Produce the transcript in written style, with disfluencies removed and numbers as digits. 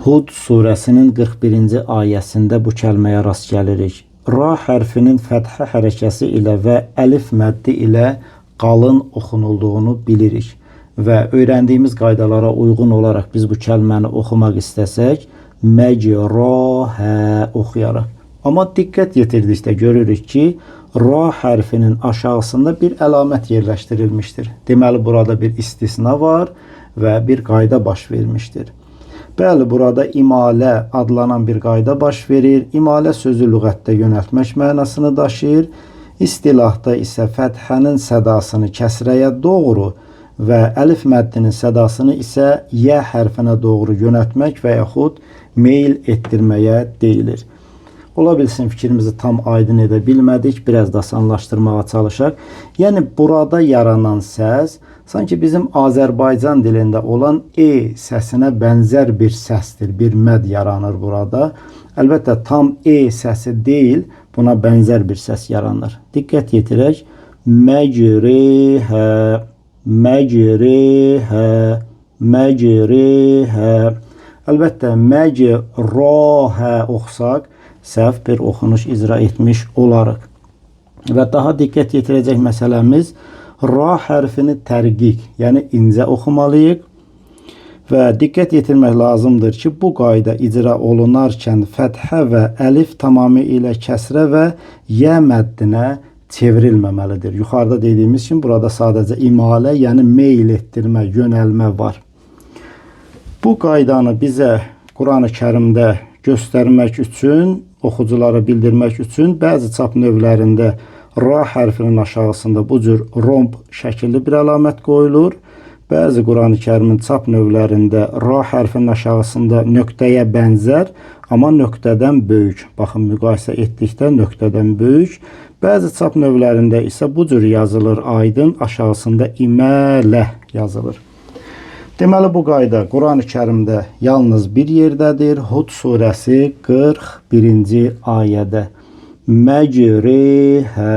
Hud surəsinin 41-ci ayəsində bu kəlməyə rast gəlirik. Ra hərfinin fəthə hərəkəsi ilə və əlif məddi ilə qalın oxunulduğunu bilirik. Və öyrəndiyimiz qaydalara uyğun olaraq biz bu kəlməni oxumaq istəsək, məcrahə oxuyaraq. Amma diqqət yetirdikdə görürük ki, ra hərfinin aşağısında bir əlamət yerləşdirilmişdir. Deməli, burada bir istisna var və bir qayda baş vermişdir. Bəli, burada imalə adlanan bir qayda baş verir. İmalə sözü lüğətdə yönəltmək mənasını daşıyır. İstilahda isə fəthənin sədasını kəsrəyə doğru və əlif məddinin sədasını isə yə hərfinə doğru yönəltmək və yaxud meyl etdirməyə deyilir. Ola bilsin fikrimizi tam aydın edə bilmədik, biraz da asanlaşdırmağa çalışaq. Yəni, burada yaranan səs sanki bizim Azərbaycan dilində olan E səsinə bənzər bir səsdir, bir məd yaranır burada. Əlbəttə, tam E səsi deyil, buna bənzər bir səs yaranır. Diqqət yetirək. Məcrihə, məcrihə, məcrihə. Əlbəttə, məcrahə oxsaq, səhv bir oxunuş icra etmiş olarıq. Və daha diqqət yetirəcək məsələmiz, ra hərfini tərqiq, yəni incə oxumalıyıq. Və diqqət yetirmək lazımdır ki, bu qayda icra olunarkən fəthə və əlif tamamilə kəsrə və yə məddinə çevrilməməlidir. Yuxarıda dediyimiz kimi, burada sadəcə imalə, yəni meyl etdirmə, yönəlmə var. Bu qaydanı bizə Quran-ı Kərimdə göstərmək üçün, oxuculara bildirmək üçün bəzi çap növlərində ra hərfinin aşağısında bu cür romb şəkilli bir əlamət qoyulur. Bəzi Quran-ı Kərimin çap növlərində ra hərfinin aşağısında nöqtəyə bənzər, amma nöqtədən böyük. Baxın, müqayisə etdikdə nöqtədən böyük. Bəzi çap növlərində isə bu cür yazılır, aydın, aşağısında imələ yazılır. Deməli, bu qayda Quran-ı Kərimdə yalnız bir yerdədir. Hud surəsi 41-ci ayədə. Məcrihə.